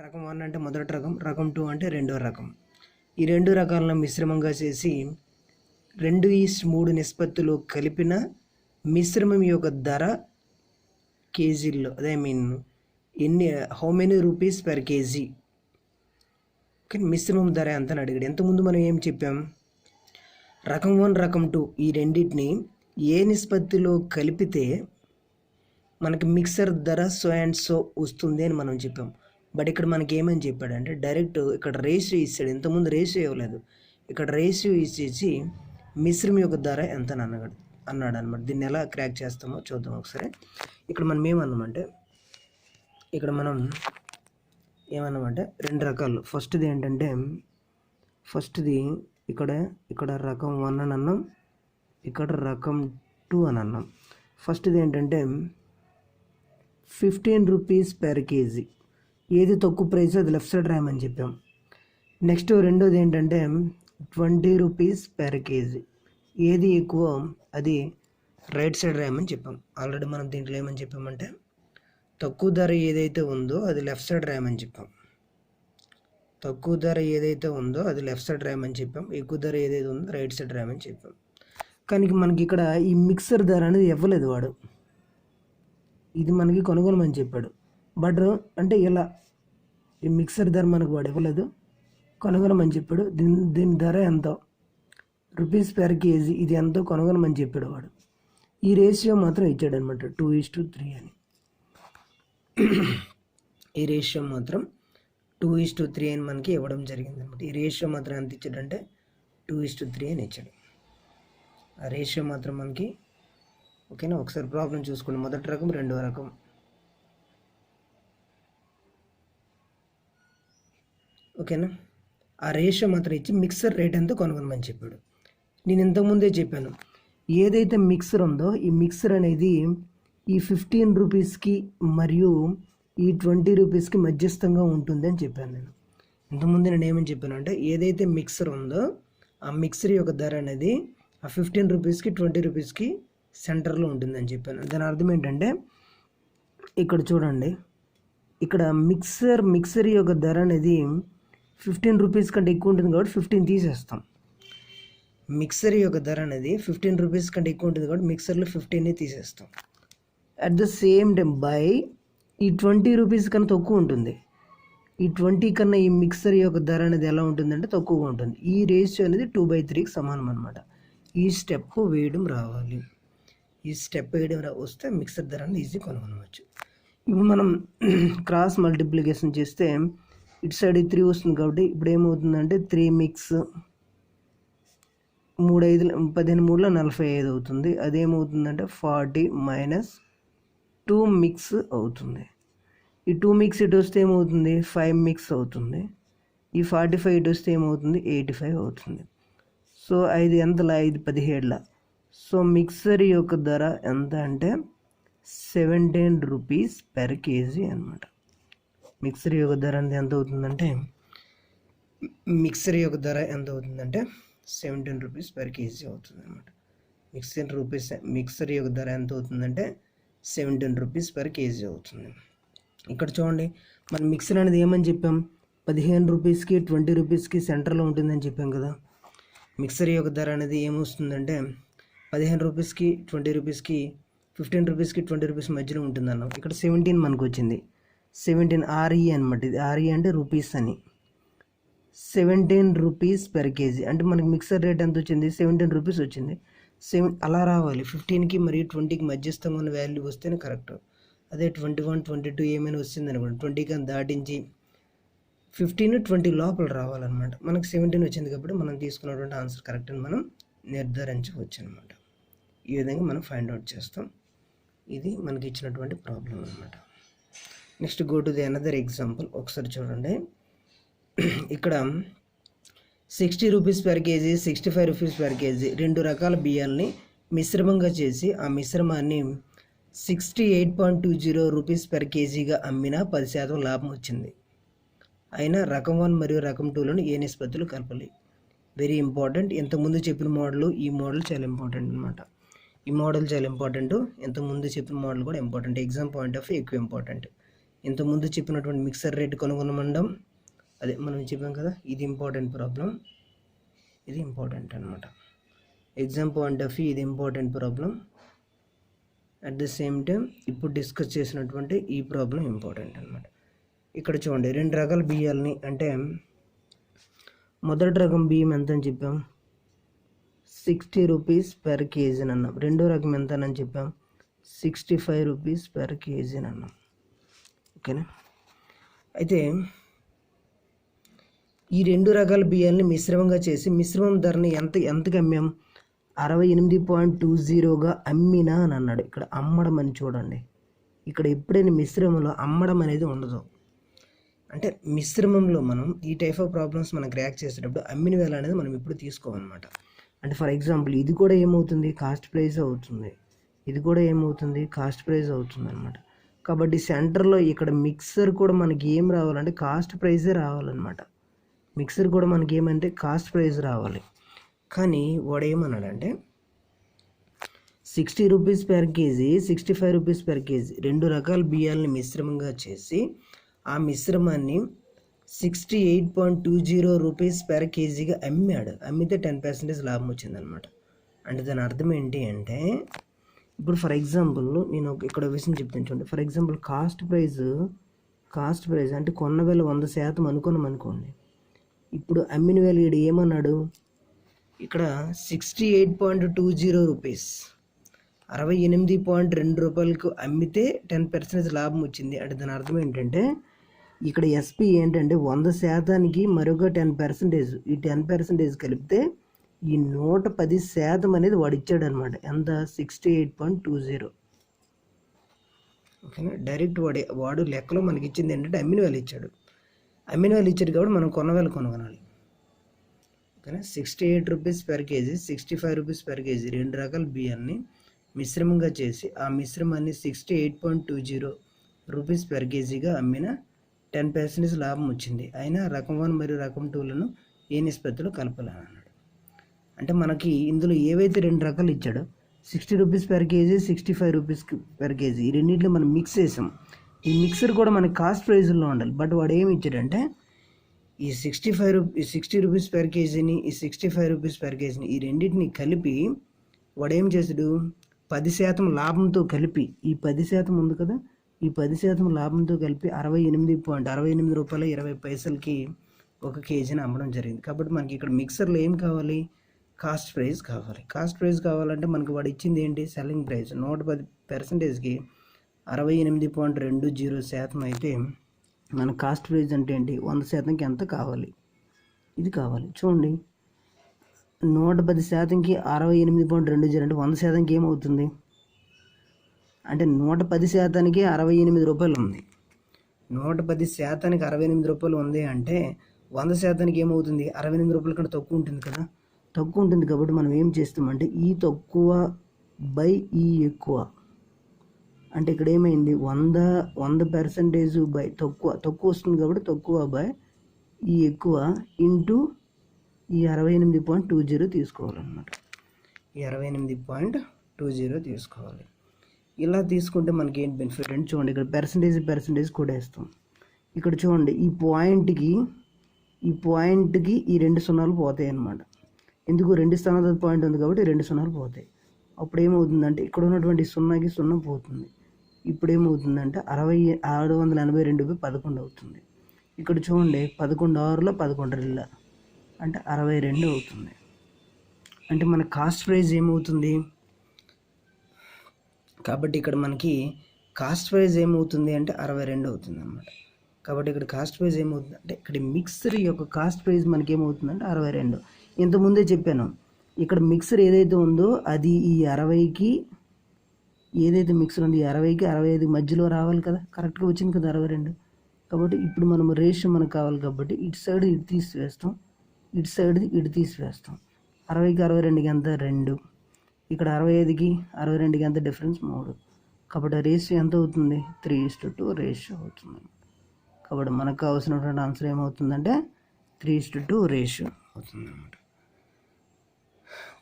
రకం 1 అంటే మొదటి రకం, రకం 2 అంటే రెండో రకం. ఈ రెండు రకాలను మిశ్రమంగా చేసి 2:3 నిష్పత్తిలో కలిపిన మిశ్రమం యొక్క ధర కేజీల్లో, అదే how many rupees per KG. Okay, మిశ్రమం ధర ఎంత అని అడిగాడు. ఇంతకుముందు మనం ఏం చెప్పాం, రకం 1 రకం 2 ఈ రెండింటిని ఏ నిష్పత్తిలో కలిపితే మనకి మిక్సర్ ధర సో అండ్ సో వస్తుంది అని మనం చెప్పాం. బట్ ఇక్కడ మనకి ఏమని చెప్పాడంటే డైరెక్ట్ ఇక్కడ రేషియో ఇస్తాడు. ఇంతకుముందు రేషియో ఇవ్వలేదు, ఇక్కడ రేషియో ఇచ్చేసి మిశ్రమం యొక్క ధర ఎంత అని అన్నాడు అనమాట. దీన్ని ఎలా క్రాక్ చేస్తామో చూద్దాం ఒకసారి. ఇక్కడ మనం ఏమన్నామంటే రెండు రకాలు. ఫస్ట్ది ఏంటంటే ఇక్కడ రకం 1 అని అన్నాం, ఇక్కడ రకం 2 అని అన్నాం. ఫస్ట్ది ఏంటంటే 15 రూపీస్ పర్ కేజీ, ఏది తక్కువ ప్రైస్ అది లెఫ్ట్ సైడ్ రాయమని చెప్పాం. నెక్స్ట్ రెండోది ఏంటంటే 20 రూపీస్ పర్ కేజీ, ఏది ఎక్కువ అది రైట్ సైడ్ రాయమని చెప్పాం. ఆల్రెడీ మనం దీంట్లో ఏమని చెప్పామంటే తక్కువ ధర ఏదైతే ఉందో అది లెఫ్ట్ సైడ్ రాయమని చెప్పాం. తక్కువ ధర ఏదైతే ఉందో అది లెఫ్ట్ సైడ్ రాయమని చెప్పాం, ఎక్కువ ధర ఏదైతే ఉందో రైట్ సైడ్ రాయమని చెప్పాం. కానీ మనకి ఇక్కడ ఈ మిక్సర్ ధర అనేది ఇవ్వలేదు వాడు, ఇది మనకి కొనుగోలమని చెప్పాడు. బట్ అంటే ఇలా ఈ మిక్సర్ ధర మనకు వాడు ఇవ్వలేదు, కొనుగోలమని చెప్పాడు. దీని ధర ఎంతో రూపీస్ పర్ కేజీ, ఇది ఎంతో కొనుగోలమని చెప్పాడు వాడు. ఈ రేషియో మాత్రం ఇచ్చాడు అనమాట 2:3 అని. ఈ రేషియో మాత్రం 2:3 అని మనకి ఇవ్వడం జరిగింది అనమాట. ఈ రేషియో మాత్రం ఎంత ఇచ్చాడంటే 2:3 అని ఇచ్చాడు. ఆ రేషియో మాత్రం మనకి ఓకేనా. ఒకసారి ప్రాబ్లం చూసుకోండి. మొదటి రకం, రెండో రకం. ఓకేనా, ఆ రేషియో మాత్రం ఇచ్చి మిక్సర్ రేట్ ఎంతో కొనుగొనమని చెప్పాడు. నేను ఇంతకుముందే చెప్పాను, ఏదైతే మిక్సర్ ఉందో ఈ మిక్సర్ అనేది ఈ 15 రూపీస్కి మరియు ఈ 20 రూపీస్కి మధ్యస్థంగా ఉంటుంది అని చెప్పాను నేను. ఇంతకుముందు నేను ఏమని చెప్పాను అంటే ఏదైతే మిక్సర్ ఉందో ఆ మిక్సర్ యొక్క ధర అనేది ఆ 15 రూపీస్కి 20 రూపీస్కి సెంటర్లో ఉంటుందని చెప్పాను. దాని అర్థం ఏంటంటే ఇక్కడ చూడండి, ఇక్కడ మిక్సర్ యొక్క ధర అనేది 15 రూపీస్ కంటే ఎక్కువ ఉంటుంది కాబట్టి 15 తీసేస్తాం. మిక్సర్ యొక్క ధర అనేది 15 రూపీస్ కంటే ఎక్కువ ఉంటుంది కాబట్టి మిక్సర్లో 15ని తీసేస్తాం. At the same time by ఈ 20 రూపీస్ కన్నా తక్కువ ఉంటుంది. ఈ 20 కన్నా ఈ మిక్సర్ యొక్క ధర అనేది ఎలా ఉంటుందంటే తక్కువగా ఉంటుంది. ఈ రేషియో అనేది 2/3కి సమానం అనమాట. ఈ స్టెప్ వేయడం రావాలి. ఈ స్టెప్ వేయడం వస్తే మిక్సర్ ధర అనేది ఈజీ కొనుగొనవచ్చు. ఇప్పుడు మనం క్రాస్ మల్టిప్లికేషన్ చేస్తే ఇటు సైడ్ 3 వస్తుంది కాబట్టి ఇప్పుడు ఏమవుతుందంటే 3 మిక్స్ 15 3 45 అవుతుంది. అదేమవుతుందంటే 40 మైనస్ 2 మిక్స్ అవుతుంది. ఈ 2 మిక్స్ ఇటు వస్తే ఏమవుతుంది 5 మిక్స్ అవుతుంది. ఈ 45 ఇటు వస్తే ఏమవుతుంది 85 అవుతుంది. సో 5 ఎంతలా 5 17లా. సో మిక్సర్ యొక్క ధర ఎంత అంటే 17 రూపీస్ పర్ కేజీ అనమాట. మిక్సర్ యొక్క ధర ఎంత అవుతుందంటే 17 రూపీస్ పర్ కేజీ అవుతుంది అనమాట. మిక్సర్ యొక్క ధర ఎంత అవుతుందంటే 17 రూపీస్ పర్ కేజీ అవుతుంది. ఇక్కడ చూడండి, మనం మిక్సర్ అనేది ఏమని చెప్పాం 15 రూపీస్కి 20 రూపీస్కి సెంటర్లో ఉంటుందని చెప్పాం కదా. మిక్సర్ యొక్క ధర అనేది ఏమొస్తుందంటే 15 రూపీస్కి 20 రూపీస్కి 15 రూపీస్కి 20 రూపీస్ మధ్యలో ఉంటుంది అన్నాం. ఇక్కడ 17 మనకు వచ్చింది. 17 RE అనమాట. ఇది RE అంటే రూపీస్ అని. 17 రూపీస్ పర్ కేజీ అంటే మనకి మిక్సర్ రేట్ ఎంత వచ్చింది 17 రూపీస్ వచ్చింది. అలా రావాలి. 15కి మరియు 20కి మధ్యస్థంగా ఉన్న వాల్యూ వస్తేనే కరెక్ట్. అదే 21 22 ఏమైనా వచ్చింది అనుకోండి 20 కానీ దాటించి 15 20 లోపల రావాలన్నమాట. మనకు 17 వచ్చింది కాబట్టి మనం తీసుకున్నటువంటి ఆన్సర్ కరెక్ట్ అని మనం నిర్ధారించవచ్చు అనమాట. ఈ విధంగా మనం ఫైండ్ అవుట్ చేస్తాం. ఇది మనకి ఇచ్చినటువంటి ప్రాబ్లం అనమాట. Next go to the another example. ఒకసారి చూడండి, ఇక్కడ 60 rupees per KG 65 rupees per KG రెండు రకాల బియ్యాలని మిశ్రమంగా చేసి ఆ మిశ్రమాన్ని 68.20 రూపీస్ పర్ కేజీగా అమ్మినా 10% లాభం వచ్చింది. అయినా రకం 1 మరియు రకం 2లను ఏ నిష్పత్తులు కలపాలి? Very important. ఇంతకుముందు చెప్పిన మోడల్ ఈ మోడల్ చాలా ఇంపార్టెంట్ అనమాట. ఈ మోడల్ చాలా ఇంపార్టెంట్. ఇంతకుముందు చెప్పిన మోడల్ కూడా important. Exam point of view ఎక్కువ ఇంపార్టెంట్. ఇంతకుముందు చెప్పినటువంటి మిక్సర్ రేట్ కనుగొనమండం, అదే మనం చెప్పాం కదా, ఇది ఇంపార్టెంట్ ప్రాబ్లం, ఇది ఇంపార్టెంట్ అనమాట. ఎగ్జామ్ పాయింట్ ఆఫ్ వ్యూ ఇది important problem. At the same time ఇప్పుడు డిస్కస్ చేసినటువంటి ఈ ప్రాబ్లం ఇంపార్టెంట్ అనమాట. ఇక్కడ చూడండి, 2 రకాల బియ్యాలని, అంటే మొదటి రకం బియ్యం ఎంత అని చెప్పాం, 60 రూపీస్ పర్ కేజీ అని అన్నాం. రెండో రకం ఎంత అని చెప్పాం, 65 రూపీస్ పర్ కేజీ అని అన్నాం. ఓకేనా. అయితే ఈ 2 రకాల బియ్యాలని మిశ్రమంగా చేసి మిశ్రమం ధరని ఎంతకి అమ్మాం, 68.20గా అమ్మినా అని అన్నాడు. ఇక్కడ అమ్మడం అని చూడండి, ఇక్కడ ఎప్పుడైనా మిశ్రమంలో అమ్మడం అనేది ఉండదు. అంటే మిశ్రమంలో మనం ఈ టైప్ ఆఫ్ ప్రాబ్లమ్స్ మనం క్రాక్ చేసేటప్పుడు అమ్మిన వేళ అనేది మనం ఇప్పుడు తీసుకోవాలన్నమాట. అంటే ఫర్ ఎగ్జాంపుల్ ఇది కూడా ఏమవుతుంది, కాస్ట్ ప్రైస్ అవుతుంది, ఇది కూడా ఏమవుతుంది, కాస్ట్ ప్రైస్ అవుతుంది అనమాట. కాబట్టి సెంటర్లో ఇక్కడ మిక్సర్ కూడా మనకి ఏం రావాలంటే కాస్ట్ ప్రైజే రావాలన్నమాట. మిక్సర్ కూడా మనకి ఏమంటే కాస్ట్ ప్రైస్ రావాలి. కానీ వాడు ఏమన్నాడంటే 60 rupees per KG, 65 rupees per KG 2 రకాల బియ్యాలని మిశ్రమంగా చేసి ఆ మిశ్రమాన్ని 68.20 రూపీస్ పర్ కేజీగా అమ్మాడు. అమ్మితే 10% లాభం వచ్చిందనమాట. అంటే దాని అర్థం ఏంటి అంటే, ఇప్పుడు ఫర్ ఎగ్జాంపుల్ నేను ఇక్కడ విషయం చెప్తాను చూడండి. ఫర్ ఎగ్జాంపుల్ కాస్ట్ ప్రైస్ అంటే కొన్న వేళ 100% అనుకున్నాం అనుకోండి. ఇప్పుడు అమ్మిన వేళ ఈడు ఏమన్నాడు, ఇక్కడ 68.20 రూపీస్ 68.2 రూపాయలకు అమ్మితే 10% లాభం వచ్చింది. అంటే దాని అర్థం ఏంటంటే ఇక్కడ ఎస్పీ ఏంటంటే 100%కి మరొక 10%, ఈ 10% కలిపితే ఈ 110% అనేది వాడు ఇచ్చాడు అనమాట. ఎంత, 68.20. ఓకేనా. డైరెక్ట్ వాడు లెక్కలో మనకి ఇచ్చింది ఏంటంటే అమ్మిన వేలు ఇచ్చాడు. అమ్మిన వేలు ఇచ్చాడు కాబట్టి మనం కొన్న వేలు కొనగొనాలి. ఓకేనా. 68 rupees per KG, 65 rupees per KG 2 రకాల బియ్యాన్ని మిశ్రమంగా చేసి ఆ మిశ్రమాన్ని 68.20 రూపీస్ పర్ కేజీగా అమ్మిన 10% లాభం వచ్చింది. అయినా రకం 1 మరియు రకం 2లను ఏ నిష్పత్తిలో కలపాలని అన్నాడు. అంటే మనకి ఇందులో ఏవైతే 2 రకాలు ఇచ్చాడో 60 rupees per KG, 65 rupees per KG ఈ రెండింటిలో మనం మిక్స్ చేసాం. ఈ మిక్సర్ కూడా మనకి కాస్ట్ ప్రైజ్లో ఉండాలి. బట్ వాడు ఏమి ఇచ్చాడంటే ఈ 60 రూపీస్ పర్ కేజీని, ఈ 65 రూపీస్ పర్ కేజీని ఈ రెండింటిని కలిపి వాడు ఏం చేసాడు, 10% లాభంతో కలిపి, ఈ 10% ఉంది కదా, ఈ 10% లాభంతో కలిపి 68 రూపాయల 20 పైసలకి 1 కేజీని అమ్మడం జరిగింది. కాబట్టి మనకి ఇక్కడ మిక్సర్లో ఏం కావాలి, కాస్ట్ ప్రైస్ కావాలి. కాస్ట్ ప్రైస్ కావాలంటే మనకి వాడు ఇచ్చింది ఏంటి, సెల్లింగ్ ప్రైస్ 110%కి 68.20% అయితే మన కాస్ట్ ప్రైస్ అంటే ఏంటి, 100%కి ఎంత కావాలి, ఇది కావాలి. చూడండి, 110%కి 68.20 అంటే 100%కి ఏమవుతుంది అంటే 110%కి 68 రూపాయలు ఉంది. 110%కి 68 రూపాయలు ఉంది అంటే 100%కి ఏమవుతుంది, 68 రూపాయల కంటే తక్కువ ఉంటుంది కదా, తక్కువ ఉంటుంది. కాబట్టి మనం ఏం చేస్తామంటే ఈ తక్కువ బై ఈ ఎక్కువ, అంటే ఇక్కడ ఏమైంది 100% బై తక్కువ వస్తుంది కాబట్టి తక్కువ బై ఈ ఎక్కువ ఇంటూ ఈ 68.20 తీసుకోవాలన్నమాట. ఈ 68.20 తీసుకోవాలి. ఇలా తీసుకుంటే మనకి ఏంటి బెనిఫిట్ అంటే చూడండి, ఇక్కడ పర్సంటేజ్ కూడా వేస్తాం. ఇక్కడ చూడండి, ఈ పాయింట్కి ఈ 2 సున్నాలు పోతాయి అన్నమాట. ఎందుకు, 2 స్థానాల పాయింట్ ఉంది కాబట్టి 2 సున్నాలు పోతాయి. అప్పుడు ఏమవుతుందంటే ఇక్కడ ఉన్నటువంటి 0కి 0 పోతుంది. ఇప్పుడు ఏమవుతుందంటే 682/11 అవుతుంది. ఇక్కడ చూడండి 11 6లో 11 అంటే 62 అవుతుంది. అంటే మన కాస్ట్ ప్రైస్ ఏమవుతుంది, కాబట్టి ఇక్కడ మనకి కాస్ట్ ప్రైస్ ఏమవుతుంది అంటే 62 అవుతుంది అన్నమాట. కాబట్టి ఇక్కడ కాస్ట్ ప్రైస్ ఏమవుతుంది అంటే ఇక్కడ మిక్సర్ యొక్క కాస్ట్ ప్రైస్ మనకి ఏమవుతుందంటే 62. ఇంతకుముందే చెప్పాను, ఇక్కడ మిక్సర్ ఏదైతే ఉందో అది ఈ 60కి ఏదైతే మిక్సర్ ఉందో ఈ 60కి 65 మధ్యలో రావాలి కదా, కరెక్ట్గా వచ్చింది కదా 62. కాబట్టి ఇప్పుడు మనం రేషియో మనకు కావాలి కాబట్టి ఇటు సైడ్ ఇటు తీసివేస్తాం, ఇటు సైడ్ ఇటు తీసివేస్తాం. 60కి 62కి ఎంత 2, ఇక్కడ 65కి 62కి ఎంత డిఫరెన్స్ 3. కాబట్టి రేషియో ఎంత అవుతుంది, 3:2 రేషియో అవుతుంది. కాబట్టి మనకు కావాల్సినటువంటి ఆన్సర్ ఏమవుతుందంటే 3:2 రేషియో అవుతుంది అన్నమాట.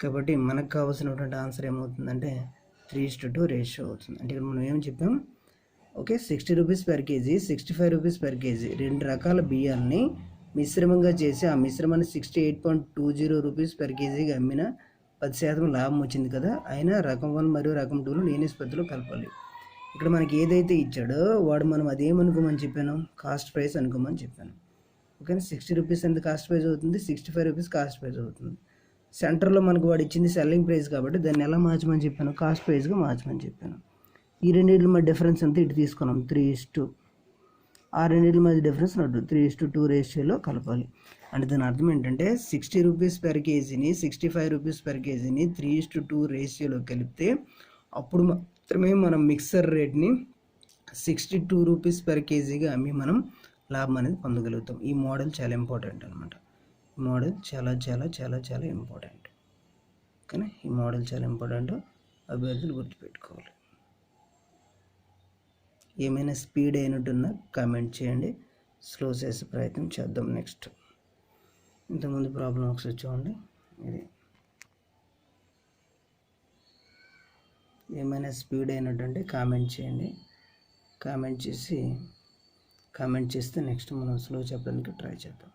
కాబట్టి మనకు కావాల్సినటువంటి ఆన్సర్ ఏమవుతుందంటే 3:2 రేషియో అవుతుంది. అంటే ఇక్కడ మనం ఏం చెప్పాం, okay, 60 rupees per KG, 65 rupees per KG 2 రకాల బియ్యాన్ని మిశ్రమంగా చేసి ఆ మిశ్రమాన్ని 68.20 రూపీస్ పర్ కేజీగా అమ్మిన 10% లాభం వచ్చింది కదా. అయినా రకం 1 మరియు రకం 2లో ఏ నిష్పత్తిలో కలపాలి. ఇక్కడ మనకి ఏదైతే ఇచ్చాడో వాడు మనం అదేమనుకోమని చెప్పాను, కాస్ట్ ప్రైస్ అనుకోమని చెప్పాను. ఓకేనా, 60 రూపీస్ ఎంత కాస్ట్ ప్రైస్ అవుతుంది, 65 రూపీస్ కాస్ట్ ప్రైస్ అవుతుంది. సెంటర్లో మనకు వాడు ఇచ్చింది సెల్లింగ్ ప్రైస్ కాబట్టి దాన్ని ఎలా మార్చమని చెప్పాను, కాస్ట్ ప్రైస్గా మార్చమని చెప్పాను. ఈ రెండింటి మధ్య డిఫరెన్స్ అంతా ఇటు తీసుకున్నాం 3:2. ఆ రెండింటి మధ్య డిఫరెన్స్ 3:2 రేషియోలో కలపాలి. అంటే దాని అర్థం ఏంటంటే 60 రూపీస్ పర్ కేజీని 65 రూపీస్ పర్ కేజీని 3:2 రేషియోలో కలిపితే అప్పుడు మాత్రమే మనం మిక్సర్ రేట్ని 62 రూపీస్ పర్ కేజీగా అమ్మి మనం లాభం అనేది పొందగలుగుతాం. ఈ మోడల్ చాలా ఇంపార్టెంట్ అనమాట. ఈ మోడల్ చాలా చాలా చాలా చాలా ఇంపార్టెంట్. కానీ ఈ మోడల్ చాలా ఇంపార్టెంట్, అభ్యర్థులు గుర్తుపెట్టుకోవాలి. ఏమైనా స్పీడ్ అయినట్టున్నా కామెంట్ చేయండి, స్లో చేసే ప్రయత్నం చేద్దాం. నెక్స్ట్ ఇంతకుముందు ప్రాబ్లం ఒకసారి చూడండి. ఇది ఏమైనా స్పీడ్ అయినట్టుంటే కామెంట్ చేయండి. కామెంట్ చేస్తే నెక్స్ట్ మనం స్లో చెప్పడానికి ట్రై చేద్దాం.